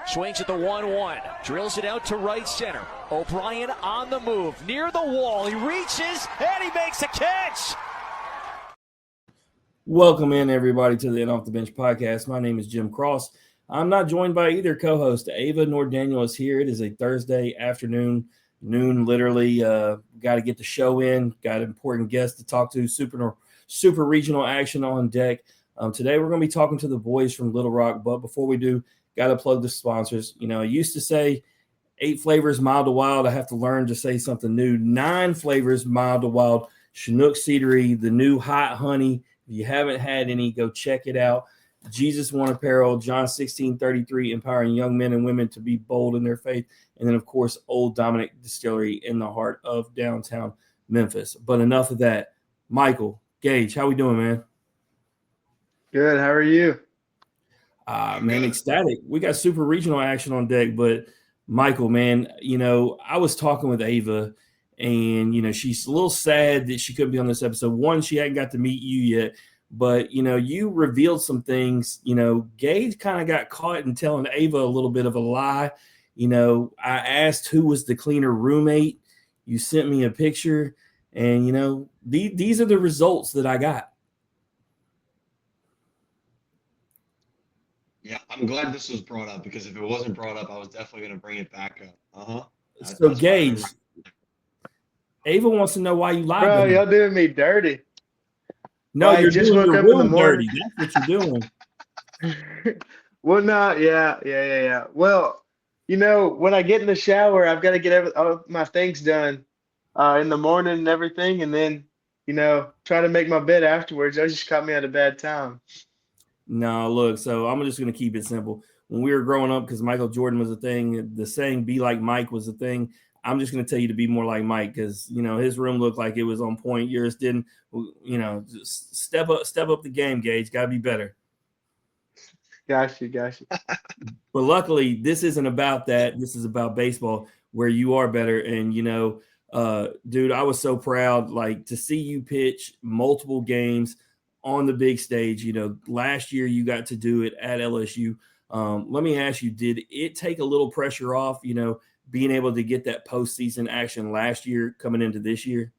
Swings at the 1-1. Drills it out to right center. O'Brien on the move. Near the wall. He reaches, and he makes a catch. Welcome in, everybody, to the Off the Bench podcast. My name is Jim Cross. I'm not joined by either co-host. Ava nor Daniel is here. It is a Thursday afternoon, noon literally. Got to get the show in. Got an important guest to talk to. Super regional action on deck. Today we're going to be talking to the boys from Little Rock. But before we do, got to plug the sponsors. You know, I used to say 8 flavors, mild to wild. I have to learn to say something new. 9 flavors, mild to wild. Chinook Cedary, the new hot honey. If you haven't had any, go check it out. Jesus One Apparel, John 16:33, empowering young men and women to be bold in their faith. And then, of course, Old Dominic Distillery in the heart of downtown Memphis. But enough of that. Michael, Gage, how we doing, man? Good. How are you? Man, ecstatic. We got super regional action on deck. But, Michael, man, you know, I was talking with Ava, and, you know, she's a little sad that she couldn't be on this episode. One, she hadn't got to meet you yet. But, you know, you revealed some things. You know, Gage kind of got caught in telling Ava a little bit of a lie. You know, I asked who was the cleaner roommate. You sent me a picture. And, you know, these are the results that I got. Yeah, I'm glad this was brought up, because if it wasn't brought up, I was definitely going to bring it back up. So, Gage, Ava wants to know why you lied Bro, to me. y'all doing me dirty. No, Well, you're just doing woke your up in the room morning. dirty. That's what you're doing. Well, no, yeah. Well, you know, when I get in the shower, I've got to get all my things done in the morning and everything, and then, you know, try to make my bed afterwards. That just caught me at a bad time. No, look, so I'm just going to keep it simple. When we were growing up, because Michael Jordan was a thing, the saying "be like Mike" was a thing. I'm just going to tell you to be more like Mike, because, you know, his room looked like it was on point. Yours didn't. You know, just step up the game, Gage. Got to be better. Got you. But luckily, this isn't about that. This is about baseball, where you are better. And, you know, dude, I was so proud, like, to see you pitch multiple games on the big stage. You know, last year you got to do it at LSU. Let me ask you, did it take a little pressure off, you know, being able to get that postseason action last year coming into this year?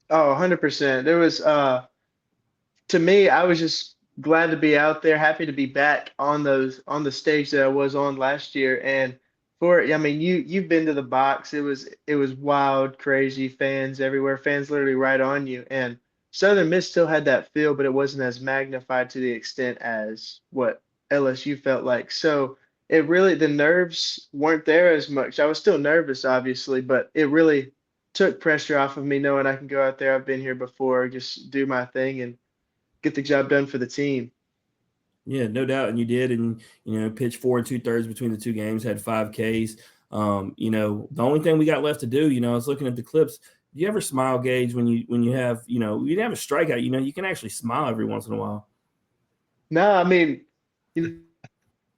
Oh, 100%. There was, to me, I was just glad to be out there, happy to be back on the stage that I was on last year. And I mean, you've been to the box. It was wild, crazy, fans everywhere, fans literally right on you. And Southern Miss still had that feel, but it wasn't as magnified to the extent as what LSU felt like. So the nerves weren't there as much. I was still nervous, obviously, but it really took pressure off of me knowing I can go out there. I've been here before, just do my thing and get the job done for the team. Yeah, no doubt. And you did. And, you know, pitched 4 2/3 between the two games, had 5 Ks. You know, the only thing we got left to do, you know, I was looking at the clips. Do you ever smile, Gage, when you have, you know, you have a strikeout, you know, you can actually smile every once in a while. No, I mean, you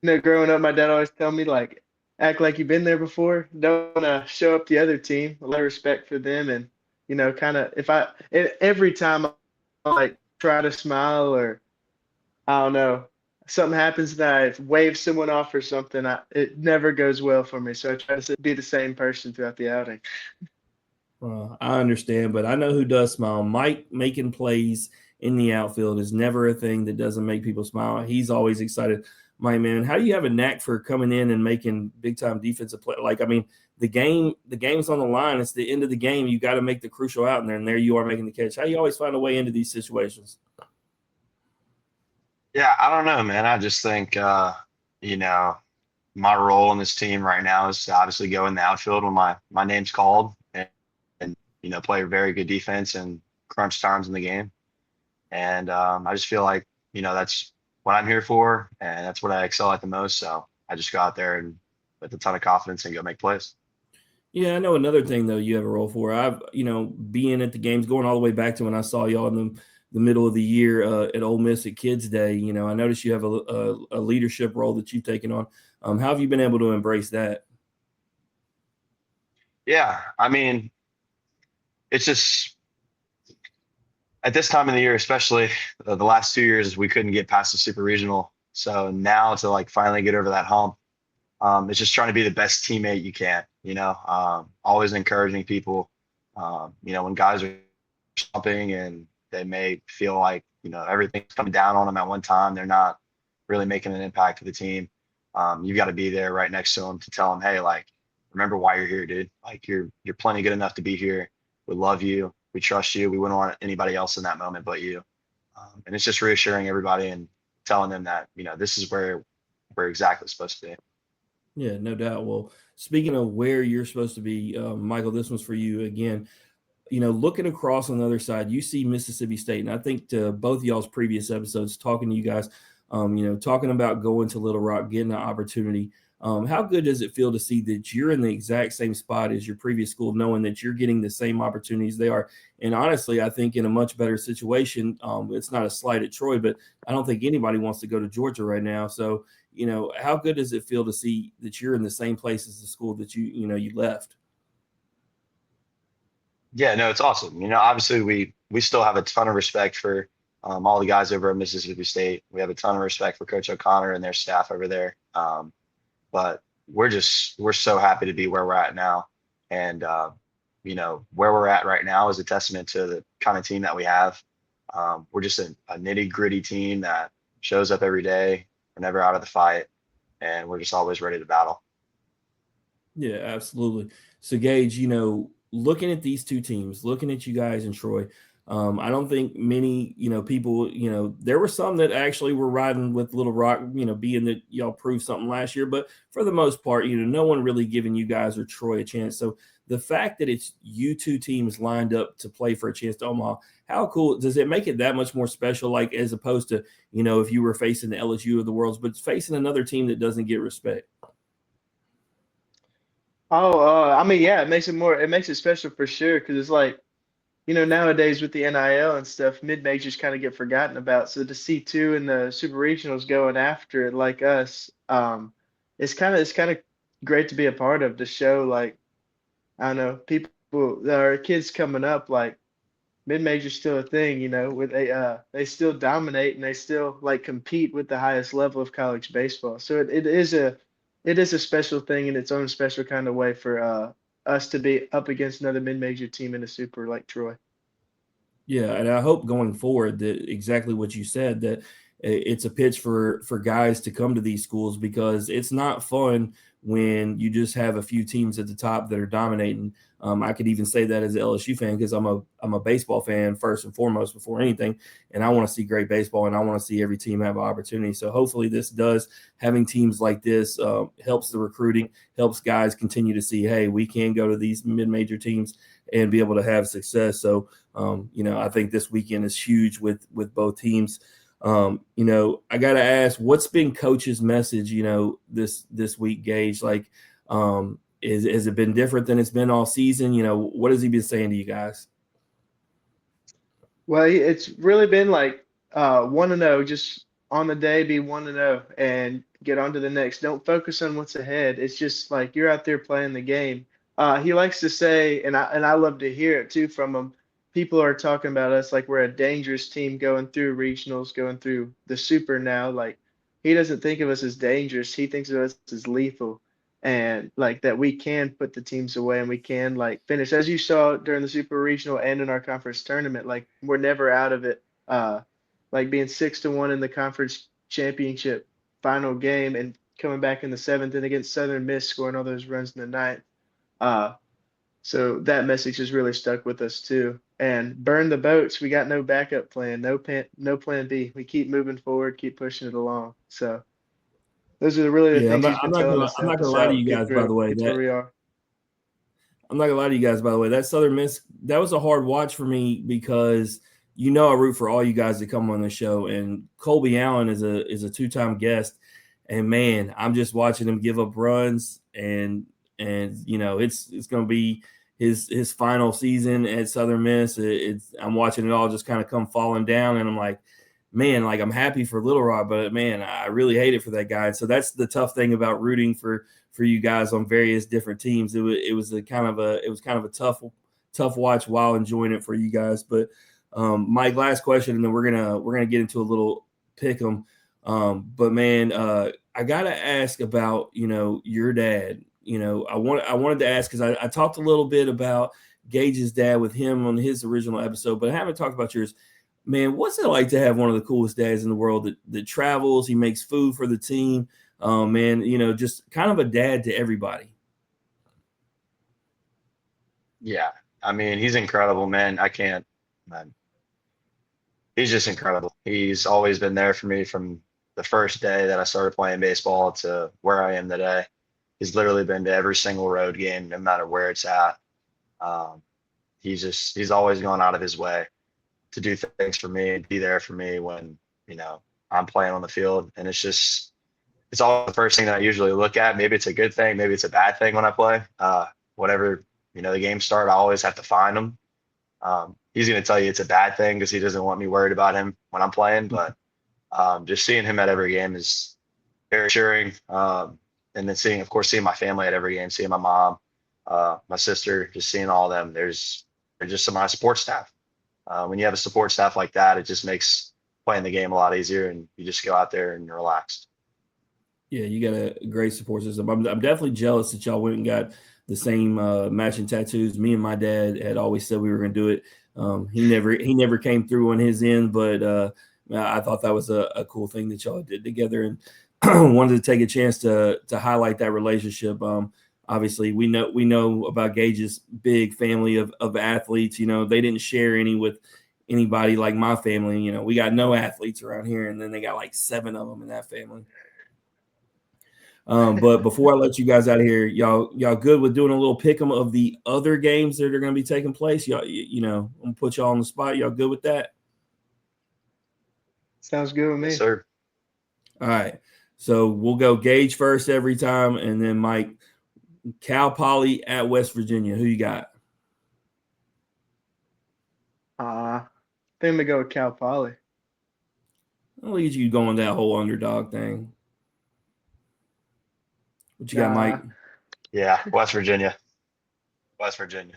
know, growing up, my dad always tell me, like, act like you've been there before. Don't show up the other team. A lot of respect for them. And, you know, kind of every time I like try to smile, or I don't know, something happens that I wave someone off or something, it never goes well for me. So I try to be the same person throughout the outing. I understand, but I know who does smile. Mike making plays in the outfield is never a thing that doesn't make people smile. He's always excited. My man, how do you have a knack for coming in and making big time defensive play? Like, I mean, the game's on the line. It's the end of the game. You got to make the crucial out in there, and there you are making the catch. How do you always find a way into these situations? Yeah, I don't know, man. I just think, you know, my role on this team right now is to obviously go in the outfield when my name's called, and you know, play very good defense and crunch times in the game. And I just feel like, you know, that's what I'm here for, and that's what I excel at the most. So I just go out there and with a ton of confidence and go make plays. Yeah, I know another thing, though, you have a role for. I've, you know, being at the games, going all the way back to when I saw y'all in the middle of the year at Ole Miss at Kids Day, you know, I noticed you have a leadership role that you've taken on. How have you been able to embrace that? Yeah, I mean, it's just at this time of the year, especially the last 2 years, we couldn't get past the super regional. So now to like finally get over that hump it's just trying to be the best teammate you can, always encouraging people. When guys are stopping and they may feel like, everything's coming down on them at one time, they're not really making an impact to the team. You've got to be there right next to them to tell them, hey, like, remember why you're here, dude. Like you're plenty good enough to be here. We love you. We trust you. We wouldn't want anybody else in that moment but you. And it's just reassuring everybody and telling them that, this is where we're exactly supposed to be. Yeah, no doubt. Well, speaking of where you're supposed to be, Michael, this one's for you again. Looking across on the other side, you see Mississippi State, and I think to both of y'all's previous episodes, talking to you guys, talking about going to Little Rock, getting an opportunity. How good does it feel to see that you're in the exact same spot as your previous school, knowing that you're getting the same opportunities they are? And honestly, I think in a much better situation. It's not a slight at Troy, but I don't think anybody wants to go to Georgia right now. So, how good does it feel to see that you're in the same place as the school that you left? Yeah, no, it's awesome. Obviously we still have a ton of respect for all the guys over at Mississippi State. We have a ton of respect for Coach O'Connor and their staff over there. But we're so happy to be where we're at now. And, where we're at right now is a testament to the kind of team that we have. We're just a nitty gritty team that shows up every day. We're never out of the fight, and we're just always ready to battle. Yeah, absolutely. So Gage, looking at these two teams, looking at you guys in Troy, I don't think many, people, there were some that actually were riding with Little Rock, being that y'all proved something last year, but for the most part, no one really giving you guys or Troy a chance. So the fact that it's you two teams lined up to play for a chance to Omaha, how cool does it make it that much more special? Like, as opposed to, if you were facing the LSU of the world, but facing another team that doesn't get respect. Oh, I mean, yeah, it makes it special for sure because it's like, nowadays with the NIL and stuff, mid majors kind of get forgotten about. So to see two in the super regionals going after it like us, it's kind of great to be a part of to show like, I don't know, people that are kids coming up, like mid major's still a thing, where they still dominate and they still like compete with the highest level of college baseball. So it is a special thing in its own special kind of way for us to be up against another mid major team in a super like Troy. Yeah, and I hope going forward that exactly what you said, that it's a pitch for guys to come to these schools, because it's not fun when you just have a few teams at the top that are dominating. I could even say that as an LSU fan, because I'm a baseball fan first and foremost before anything, and I want to see great baseball and I want to see every team have an opportunity. So hopefully having teams like this helps the recruiting, helps guys continue to see, hey, we can go to these mid-major teams and be able to have success. So I think this weekend is huge with both teams. I got to ask, what's been Coach's message, this week, Gage? Like, has it been different than it's been all season? What has he been saying to you guys? Well, it's really been like 1-0, just on the day be 1-0 and get on to the next. Don't focus on what's ahead. It's just like you're out there playing the game. He likes to say, and I love to hear it too from him. People are talking about us like we're a dangerous team going through regionals, going through the super now. Like he doesn't think of us as dangerous. He thinks of us as lethal, and like that we can put the teams away and we can like finish, as you saw during the super regional and in our conference tournament. Like we're never out of it. Like being 6-1 in the conference championship final game and coming back in the seventh and against Southern Miss, scoring all those runs in the ninth. Uh, so that message has really stuck with us too. And burn the boats. We got no backup plan, no plan B. We keep moving forward, keep pushing it along. So those are really the Yeah, things he's been telling us to I'm not help gonna us lie to out, you guys, by the way. get to where we are. I'm not gonna lie to you guys, by the way. That Southern Miss, that was a hard watch for me, because I root for all you guys that come on the show, and Colby Allen is a two-time guest, and man, I'm just watching him give up runs, and it's gonna be his final season at Southern Miss. I'm watching it all just kind of come falling down, and I'm like, man, like I'm happy for Little Rock, but man, I really hate it for that guy. And so that's the tough thing about rooting for you guys on various different teams. It was kind of a tough watch while enjoying it for you guys. But Mike, last question, and then we're gonna get into a little pick 'em. But man, I gotta ask about, your dad. I wanted to ask because I talked a little bit about Gage's dad with him on his original episode, but I haven't talked about yours. Man, what's it like to have one of the coolest dads in the world that travels? He makes food for the team. Man, just kind of a dad to everybody. Yeah. I mean, he's incredible, man. Man. He's just incredible. He's always been there for me from the first day that I started playing baseball to where I am today. He's literally been to every single road game, no matter where it's at. Um, he's always gone out of his way to do things for me and be there for me when, I'm playing on the field. And it's always the first thing that I usually look at. Maybe it's a good thing, maybe it's a bad thing when I play. Whenever, the games start, I always have to find him. He's going to tell you it's a bad thing because he doesn't want me worried about him when I'm playing. But just seeing him at every game is very assuring. And then seeing my family at every game, seeing my mom, my sister, just seeing all of them. They're just some of my support staff. When you have a support staff like that, it just makes playing the game a lot easier, and you just go out there and you're relaxed. Yeah, you got a great support system. I'm definitely jealous that y'all went and got the same matching tattoos. Me and my dad had always said we were going to do it. He never came through on his end, but I thought that was a cool thing that y'all did together, and wanted to take a chance to highlight that relationship. Obviously, we know about Gage's big family of athletes. They didn't share any with anybody like my family. We got no athletes around here, and then they got like 7 of them in that family. But before I let you guys out of here, y'all good with doing a little pick 'em of the other games that are going to be taking place? Y'all, I'm gonna put y'all on the spot. Y'all good with that? Sounds good with me. Yes, sir. All right. So we'll go Gage first every time, and then Mike. Cal Poly at West Virginia. Who you got? I think I'm gonna go with Cal Poly. I'll leave you going that whole underdog thing. What you got, Mike? Yeah, West Virginia. West Virginia.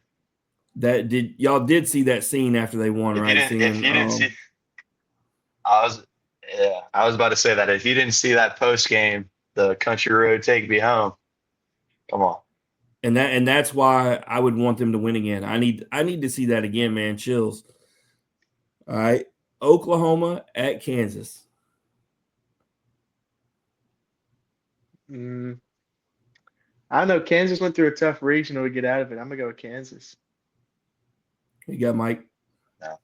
Y'all did see that scene after they won, right? If you didn't see, I was about to say that if you didn't see that post game, the country road take me home. Come on. And that's why I would want them to win again. I need to see that again, man. Chills. All right. Oklahoma at Kansas. I know Kansas went through a tough regional to get out of it. I'm gonna go with Kansas. You got Mike? No,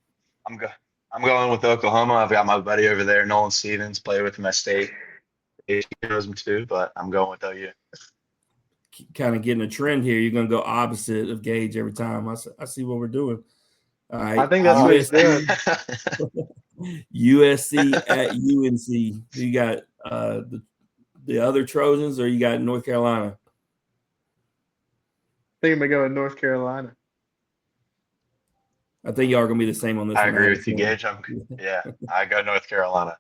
I'm going with Oklahoma. I've got my buddy over there, Nolan Stevens, play with him at state. He knows him too, but I'm going with OU. Kind of getting a trend here. You're going to go opposite of Gage every time. I see what we're doing. All right. I think that's what he's doing. USC at UNC. Do you got the other Trojans, or you got North Carolina? I think I'm going to go with North Carolina. I think y'all are going to be the same on this I one. agree with you, Gage. I go North Carolina.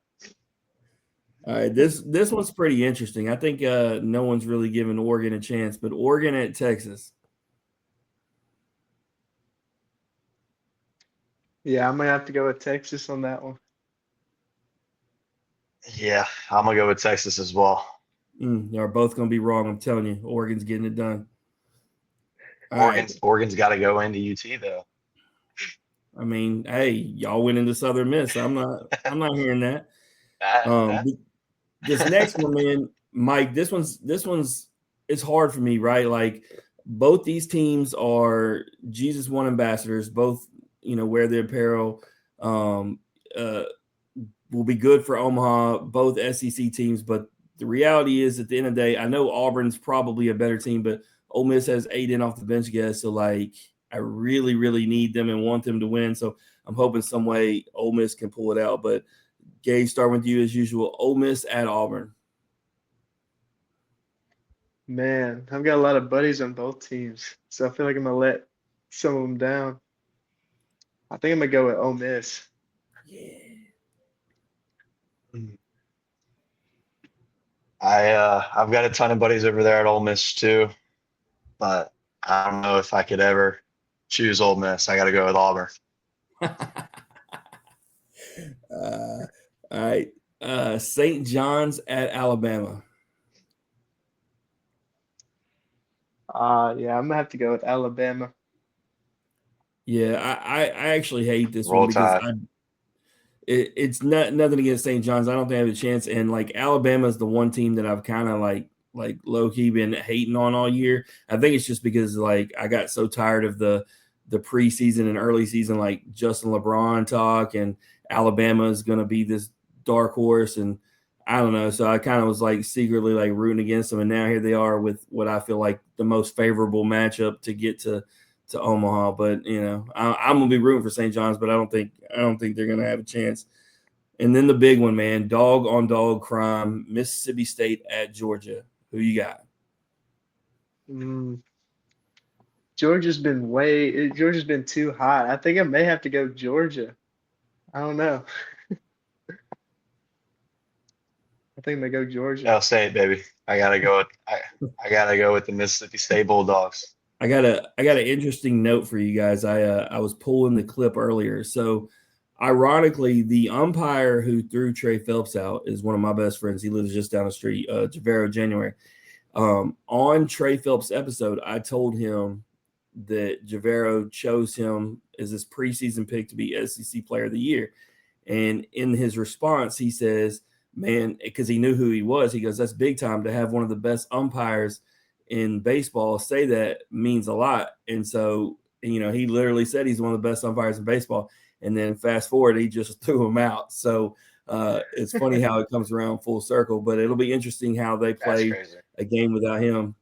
All right, this one's pretty interesting. I think no one's really giving Oregon a chance, but Oregon at Texas. Yeah, I'm gonna have to go with Texas on that one. Yeah, I'm gonna go with Texas as well. Y'all both gonna be wrong. I'm telling you, Oregon's getting it done. Oregon's got to go into UT though. I mean, hey, y'all went into Southern Miss. I'm not hearing that. This next one, man, Mike, this one's it's hard for me, right? Like both these teams are Jesus One ambassadors, both, wear the apparel, will be good for Omaha, both SEC teams. But the reality is at the end of the day, I know Auburn's probably a better team, but Ole Miss has 8 in off the bench guys. So like I really, really need them and want them to win. So I'm hoping some way Ole Miss can pull it out. But Gage, starting with you as usual, Ole Miss at Auburn. Man, I've got a lot of buddies on both teams, so I feel like I'm gonna let some of them down. I think I'm gonna go with Ole Miss. Yeah. I've got a ton of buddies over there at Ole Miss too, but I don't know if I could ever choose Ole Miss. I got to go with Auburn. All right. St. John's at Alabama. Yeah, I'm gonna have to go with Alabama. Yeah, I actually hate this one Roll because Tide. it's not nothing against St. John's. I don't think I have a chance. And like Alabama is the one team that I've kind of like low key been hating on all year. I think it's just because like I got so tired of the preseason and early season like Justin LeBron talk and Alabama is going to be this dark horse and I don't know. So I kind of was like secretly like rooting against them, and now here they are with what I feel like the most favorable matchup to get to Omaha. But you know, I'm gonna be rooting for St. John's, but I don't think they're gonna have a chance. And then the big one, man, dog on dog crime, Mississippi State at Georgia. Who you got? Mm, Georgia's been too hot. I think I may have to go Georgia. I don't know. I think I may go Georgia. I'll say it, baby. I gotta go with the Mississippi State Bulldogs. I got an interesting note for you guys. I was pulling the clip earlier. So ironically, the umpire who threw Trey Phelps out is one of my best friends. He lives just down the street, Javero January. On Trey Phelps' episode, I told him that Javero chose him as his preseason pick to be SEC Player of the Year. And in his response, he says, man, because he knew who he was, he goes, that's big time to have one of the best umpires in baseball say that means a lot. And so, you know, he literally said he's one of the best umpires in baseball. And then fast forward, he just threw him out. So it's funny how it comes around full circle, but it'll be interesting how they play a game without him.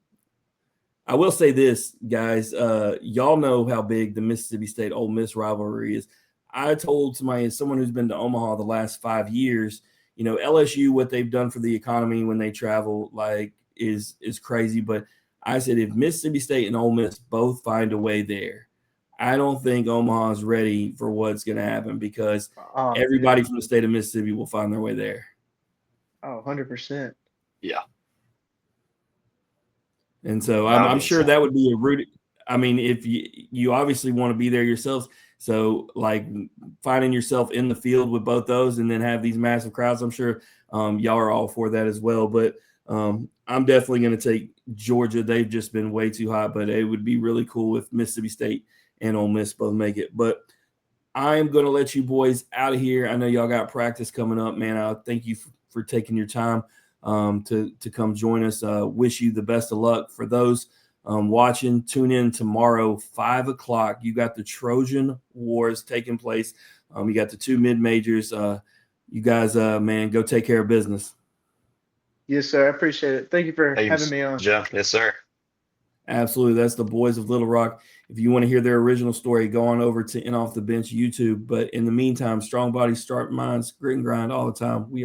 I will say this, guys. Y'all know how big the Mississippi State Ole Miss rivalry is. I told someone who's been to Omaha the last 5 years, you know, LSU, what they've done for the economy when they travel, like, is crazy. But I said if Mississippi State and Ole Miss both find a way there, I don't think Omaha is ready for what's going to happen because everybody from the state of Mississippi will find their way there. Oh, 100%. Yeah. And so I'm sure that would be a root. I mean, if you obviously want to be there yourselves, so like finding yourself in the field with both those and then have these massive crowds, I'm sure y'all are all for that as well. But I'm definitely going to take Georgia. They've just been way too hot, but it would be really cool if Mississippi State and Ole Miss both make it. But I'm going to let you boys out of here. I know y'all got practice coming up, man. I thank you for taking your time to come join us. Wish you the best of luck. For those watching, tune in tomorrow, 5 o'clock. You got the Trojan Wars taking place. You got the 2 mid-majors. You guys, man, go take care of business. Yes, sir. I appreciate it. Thank you for having me on. Jeff. Yes, sir. Absolutely. That's the boys of Little Rock. If you want to hear their original story, go on over to In Off the Bench YouTube. But in the meantime, strong bodies, sharp minds, grit and grind all the time. We are